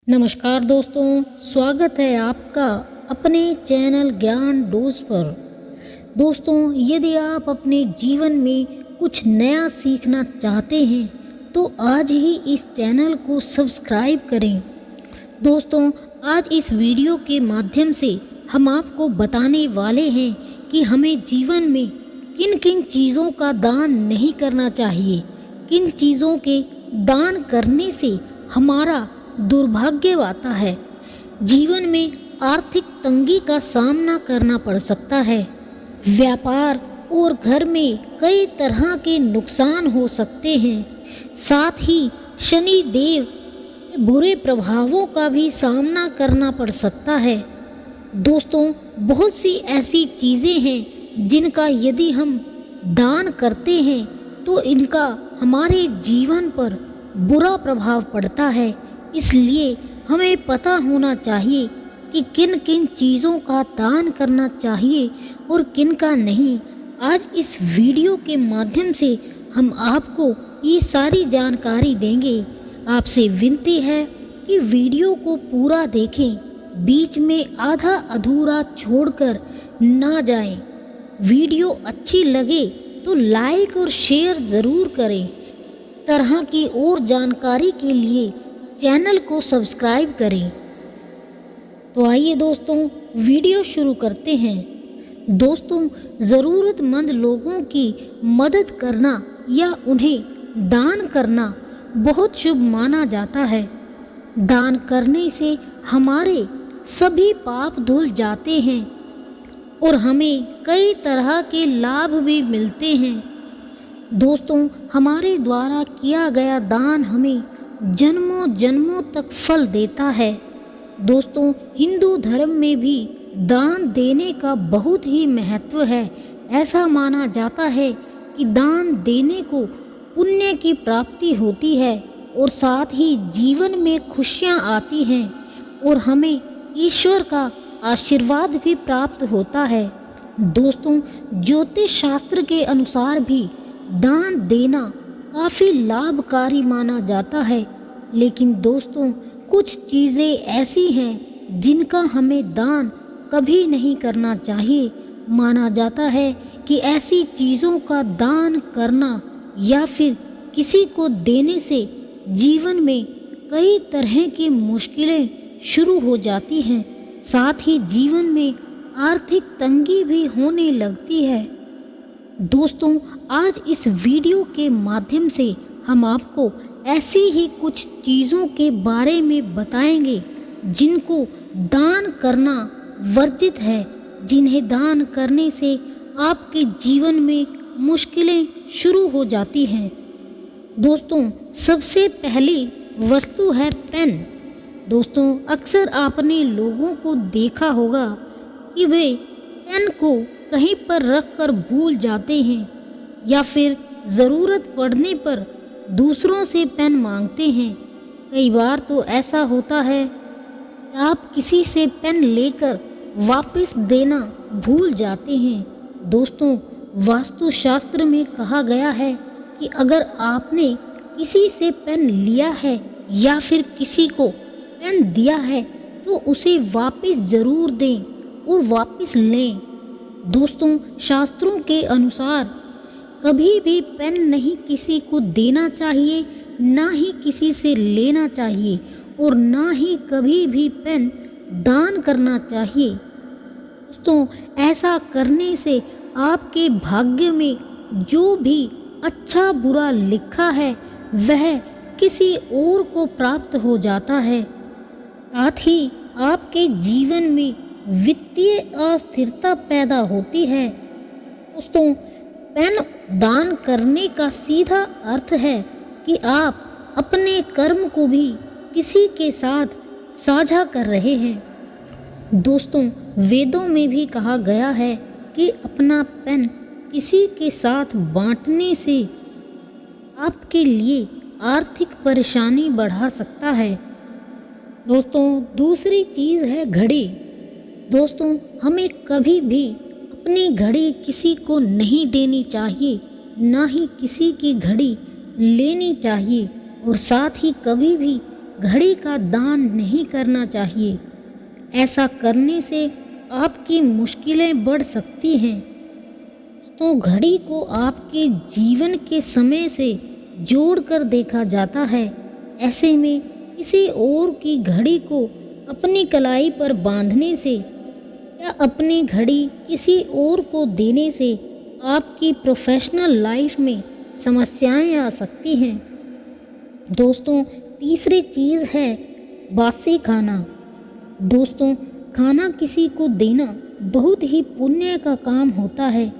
नमस्कार दोस्तों, स्वागत है आपका अपने चैनल ज्ञान डोज पर। दोस्तों, यदि आप अपने जीवन में कुछ नया सीखना चाहते हैं तो आज ही इस चैनल को सब्सक्राइब करें। दोस्तों, आज इस वीडियो के माध्यम से हम आपको बताने वाले हैं कि हमें जीवन में किन किन चीज़ों का दान नहीं करना चाहिए, किन चीज़ों के दान करने से हमारा दुर्भाग्य आता है। जीवन में आर्थिक तंगी का सामना करना पड़ सकता है। व्यापार और घर में कई तरह के नुकसान हो सकते हैं। साथ ही शनि देव के बुरे प्रभावों का भी सामना करना पड़ सकता है। दोस्तों, बहुत सी ऐसी चीज़ें हैं जिनका यदि हम दान करते हैं तो इनका हमारे जीवन पर बुरा प्रभाव पड़ता है। इसलिए हमें पता होना चाहिए कि किन किन चीज़ों का दान करना चाहिए और किन का नहीं। आज इस वीडियो के माध्यम से हम आपको ये सारी जानकारी देंगे। आपसे विनती है कि वीडियो को पूरा देखें, बीच में आधा अधूरा छोड़कर ना जाएं। वीडियो अच्छी लगे तो लाइक और शेयर ज़रूर करें। तरह की और जानकारी के लिए चैनल को सब्सक्राइब करें। तो आइए दोस्तों, वीडियो शुरू करते हैं। दोस्तों, ज़रूरतमंद लोगों की मदद करना या उन्हें दान करना बहुत शुभ माना जाता है। दान करने से हमारे सभी पाप धुल जाते हैं और हमें कई तरह के लाभ भी मिलते हैं। दोस्तों, हमारे द्वारा किया गया दान हमें जन्मों जन्मों तक फल देता है। दोस्तों, हिंदू धर्म में भी दान देने का बहुत ही महत्व है। ऐसा माना जाता है कि दान देने को पुण्य की प्राप्ति होती है और साथ ही जीवन में खुशियाँ आती हैं और हमें ईश्वर का आशीर्वाद भी प्राप्त होता है। दोस्तों, ज्योतिष शास्त्र के अनुसार भी दान देना काफ़ी लाभकारी माना जाता है। लेकिन दोस्तों, कुछ चीज़ें ऐसी हैं जिनका हमें दान कभी नहीं करना चाहिए। माना जाता है कि ऐसी चीज़ों का दान करना या फिर किसी को देने से जीवन में कई तरह की मुश्किलें शुरू हो जाती हैं। साथ ही जीवन में आर्थिक तंगी भी होने लगती है। दोस्तों, आज इस वीडियो के माध्यम से हम आपको ऐसी ही कुछ चीज़ों के बारे में बताएंगे जिनको दान करना वर्जित है, जिन्हें दान करने से आपके जीवन में मुश्किलें शुरू हो जाती हैं। दोस्तों, सबसे पहली वस्तु है पेन। दोस्तों, अक्सर आपने लोगों को देखा होगा कि वे पेन को कहीं पर रख कर भूल जाते हैं या फिर ज़रूरत पड़ने पर दूसरों से पेन मांगते हैं। कई बार तो ऐसा होता है कि आप किसी से पेन लेकर वापस देना भूल जाते हैं। दोस्तों, वास्तुशास्त्र में कहा गया है कि अगर आपने किसी से पेन लिया है या फिर किसी को पेन दिया है तो उसे वापस ज़रूर दें और वापस लें। दोस्तों, शास्त्रों के अनुसार कभी भी पेन नहीं किसी को देना चाहिए, ना ही किसी से लेना चाहिए और ना ही कभी भी पेन दान करना चाहिए। दोस्तों, ऐसा करने से आपके भाग्य में जो भी अच्छा बुरा लिखा है वह किसी और को प्राप्त हो जाता है। साथ ही आपके जीवन में वित्तीय अस्थिरता पैदा होती है। दोस्तों, पेन दान करने का सीधा अर्थ है कि आप अपने कर्म को भी किसी के साथ साझा कर रहे हैं। दोस्तों, वेदों में भी कहा गया है कि अपना पेन किसी के साथ बांटने से आपके लिए आर्थिक परेशानी बढ़ा सकता है। दोस्तों, दूसरी चीज़ है घड़ी। दोस्तों, हमें कभी भी अपनी घड़ी किसी को नहीं देनी चाहिए, ना ही किसी की घड़ी लेनी चाहिए और साथ ही कभी भी घड़ी का दान नहीं करना चाहिए। ऐसा करने से आपकी मुश्किलें बढ़ सकती हैं। तो घड़ी को आपके जीवन के समय से जोड़कर देखा जाता है। ऐसे में किसी और की घड़ी को अपनी कलाई पर बांधने से या अपनी घड़ी किसी और को देने से आपकी प्रोफेशनल लाइफ में समस्याएं आ सकती हैं। दोस्तों, तीसरी चीज़ है बासी खाना। दोस्तों, खाना किसी को देना बहुत ही पुण्य का काम होता है,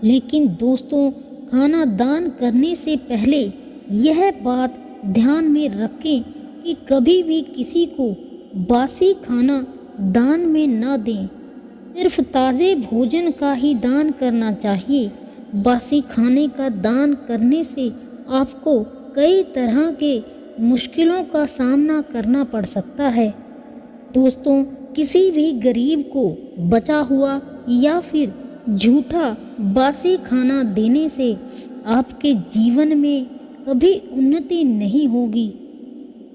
लेकिन दोस्तों खाना दान करने से पहले यह बात ध्यान में रखें कि कभी भी किसी को बासी खाना दान में न दें। सिर्फ ताज़े भोजन का ही दान करना चाहिए। बासी खाने का दान करने से आपको कई तरह के मुश्किलों का सामना करना पड़ सकता है। दोस्तों, किसी भी गरीब को बचा हुआ या फिर झूठा बासी खाना देने से आपके जीवन में कभी उन्नति नहीं होगी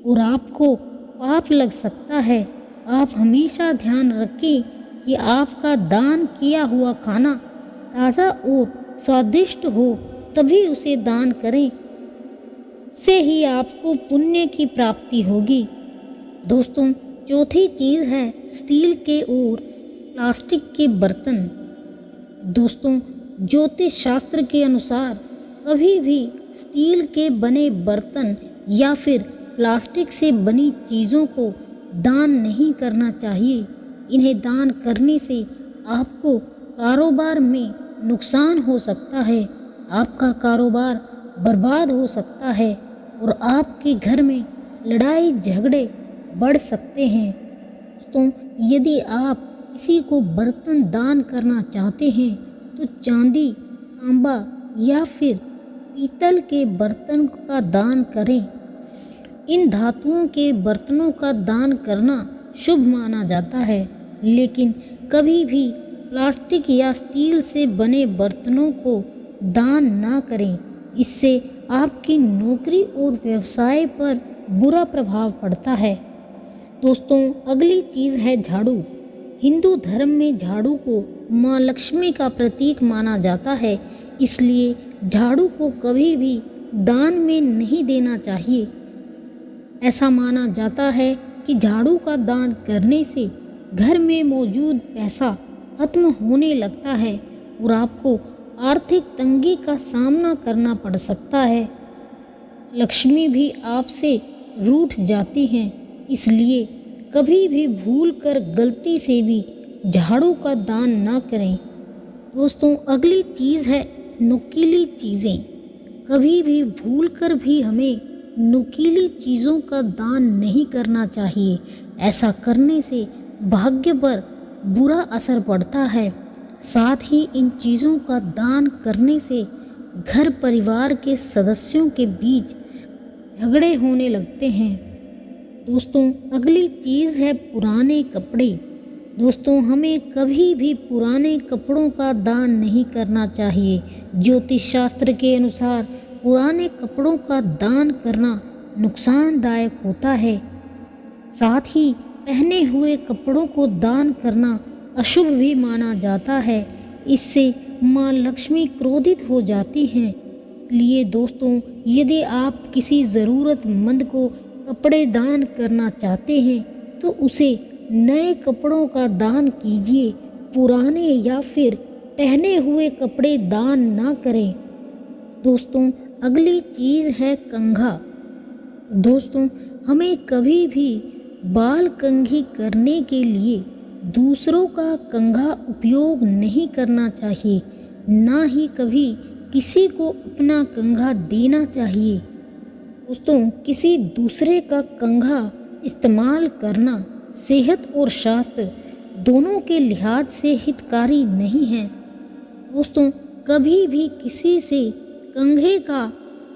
और आपको पाप लग सकता है। आप हमेशा ध्यान रखें कि आपका दान किया हुआ खाना ताज़ा और स्वादिष्ट हो, तभी उसे दान करें। से ही आपको पुण्य की प्राप्ति होगी। दोस्तों, चौथी चीज़ है स्टील के और प्लास्टिक के बर्तन। दोस्तों, ज्योतिष शास्त्र के अनुसार कभी भी स्टील के बने बर्तन या फिर प्लास्टिक से बनी चीज़ों को दान नहीं करना चाहिए। इन्हें दान करने से आपको कारोबार में नुकसान हो सकता है, आपका कारोबार बर्बाद हो सकता है और आपके घर में लड़ाई झगड़े बढ़ सकते हैं। दोस्तों, यदि आप किसी को बर्तन दान करना चाहते हैं तो चांदी, तांबा या फिर पीतल के बर्तन का दान करें। इन धातुओं के बर्तनों का दान करना शुभ माना जाता है, लेकिन कभी भी प्लास्टिक या स्टील से बने बर्तनों को दान ना करें। इससे आपकी नौकरी और व्यवसाय पर बुरा प्रभाव पड़ता है। दोस्तों, अगली चीज़ है झाड़ू। हिंदू धर्म में झाड़ू को माँ लक्ष्मी का प्रतीक माना जाता है, इसलिए झाड़ू को कभी भी दान में नहीं देना चाहिए। ऐसा माना जाता है कि झाड़ू का दान करने से घर में मौजूद पैसा खत्म होने लगता है और आपको आर्थिक तंगी का सामना करना पड़ सकता है। लक्ष्मी भी आपसे रूठ जाती हैं, इसलिए कभी भी भूल कर गलती से भी झाड़ू का दान ना करें। दोस्तों, अगली चीज़ है नुकीली चीज़ें। कभी भी भूल कर भी हमें नुकीली चीज़ों का दान नहीं करना चाहिए। ऐसा करने से भाग्य पर बुरा असर पड़ता है। साथ ही इन चीज़ों का दान करने से घर परिवार के सदस्यों के बीच झगड़े होने लगते हैं। दोस्तों, अगली चीज़ है पुराने कपड़े। दोस्तों, हमें कभी भी पुराने कपड़ों का दान नहीं करना चाहिए। ज्योतिष शास्त्र के अनुसार पुराने कपड़ों का दान करना नुकसानदायक होता है। साथ ही पहने हुए कपड़ों को दान करना अशुभ भी माना जाता है। इससे माँ लक्ष्मी क्रोधित हो जाती हैं। इसलिए दोस्तों, यदि आप किसी ज़रूरतमंद को कपड़े दान करना चाहते हैं तो उसे नए कपड़ों का दान कीजिए। पुराने या फिर पहने हुए कपड़े दान ना करें। दोस्तों, अगली चीज़ है कंघा। दोस्तों, हमें कभी भी बाल कंघी करने के लिए दूसरों का कंघा उपयोग नहीं करना चाहिए, ना ही कभी किसी को अपना कंघा देना चाहिए। दोस्तों, किसी दूसरे का कंघा इस्तेमाल करना सेहत और शास्त्र दोनों के लिहाज से हितकारी नहीं है। दोस्तों, कभी भी किसी से कंघे का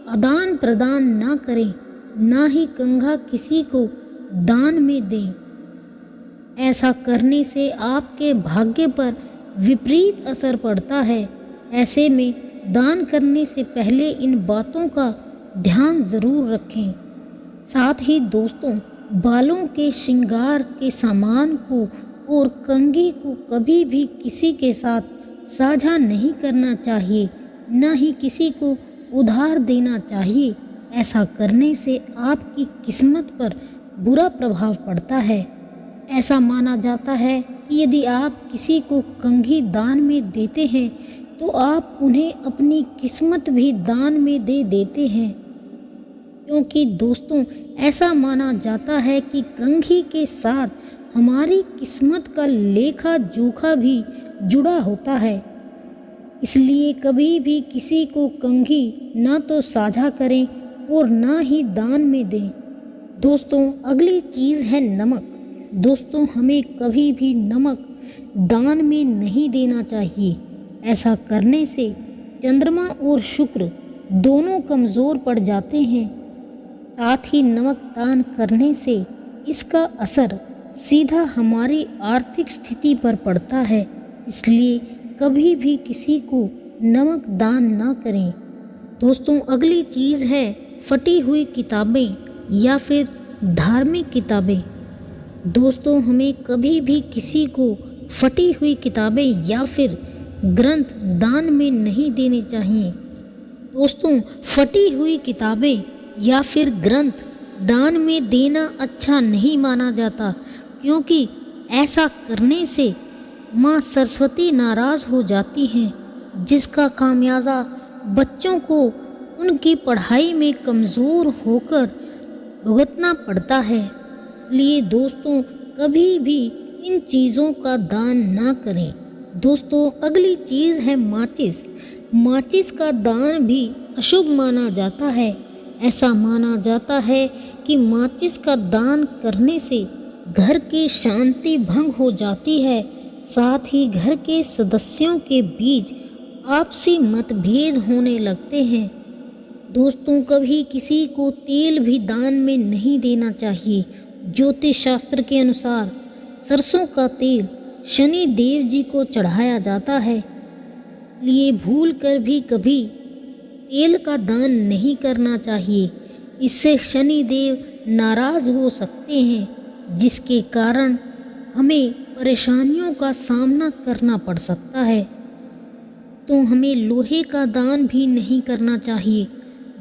आदान प्रदान ना करें, ना ही कंघा किसी को दान में दें। ऐसा करने से आपके भाग्य पर विपरीत असर पड़ता है। ऐसे में दान करने से पहले इन बातों का ध्यान ज़रूर रखें। साथ ही दोस्तों, बालों के श्रृंगार के सामान को और कंघी को कभी भी किसी के साथ साझा नहीं करना चाहिए, न ही किसी को उधार देना चाहिए। ऐसा करने से आपकी किस्मत पर बुरा प्रभाव पड़ता है। ऐसा माना जाता है कि यदि आप किसी को कंघी दान में देते हैं तो आप उन्हें अपनी किस्मत भी दान में दे देते हैं, क्योंकि दोस्तों ऐसा माना जाता है कि कंघी के साथ हमारी किस्मत का लेखा जोखा भी जुड़ा होता है। इसलिए कभी भी किसी को कंघी ना तो साझा करें और ना ही दान में दें। दोस्तों अगली चीज़ है नमक। दोस्तों हमें कभी भी नमक दान में नहीं देना चाहिए। ऐसा करने से चंद्रमा और शुक्र दोनों कमज़ोर पड़ जाते हैं। साथ ही नमक दान करने से इसका असर सीधा हमारी आर्थिक स्थिति पर पड़ता है। इसलिए कभी भी किसी को नमक दान ना करें। दोस्तों अगली चीज़ है फटी हुई किताबें या फिर धार्मिक किताबें। दोस्तों हमें कभी भी किसी को फटी हुई किताबें या फिर ग्रंथ दान में नहीं देने चाहिए। दोस्तों फटी हुई किताबें या फिर ग्रंथ दान में देना अच्छा नहीं माना जाता, क्योंकि ऐसा करने से माँ सरस्वती नाराज़ हो जाती हैं, जिसका खामियाजा बच्चों को उनकी पढ़ाई में कमज़ोर होकर भुगतना पड़ता है। इसलिए दोस्तों कभी भी इन चीज़ों का दान ना करें। दोस्तों अगली चीज़ है माचिस। माचिस का दान भी अशुभ माना जाता है। ऐसा माना जाता है कि माचिस का दान करने से घर की शांति भंग हो जाती है। साथ ही घर के सदस्यों के बीच आपसी मतभेद होने लगते हैं। दोस्तों कभी किसी को तेल भी दान में नहीं देना चाहिए। ज्योतिष शास्त्र के अनुसार सरसों का तेल शनि देव जी को चढ़ाया जाता है। इसलिए भूल कर भी कभी तेल का दान नहीं करना चाहिए। इससे शनि देव नाराज़ हो सकते हैं, जिसके कारण हमें परेशानियों का सामना करना पड़ सकता है। तो हमें लोहे का दान भी नहीं करना चाहिए।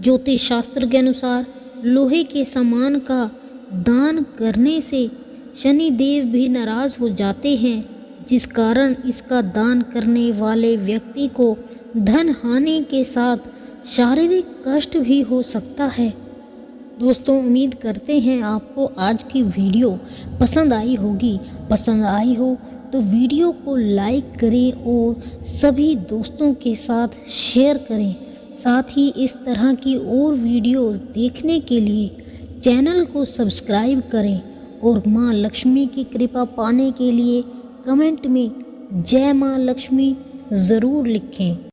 ज्योतिष शास्त्र के अनुसार लोहे के सामान का दान करने से शनि देव भी नाराज़ हो जाते हैं, जिस कारण इसका दान करने वाले व्यक्ति को धन हानि के साथ शारीरिक कष्ट भी हो सकता है। दोस्तों उम्मीद करते हैं आपको आज की वीडियो पसंद आई होगी। पसंद आई हो तो वीडियो को लाइक करें और सभी दोस्तों के साथ शेयर करें। साथ ही इस तरह की और वीडियोस देखने के लिए चैनल को सब्सक्राइब करें और माँ लक्ष्मी की कृपा पाने के लिए कमेंट में जय माँ लक्ष्मी ज़रूर लिखें।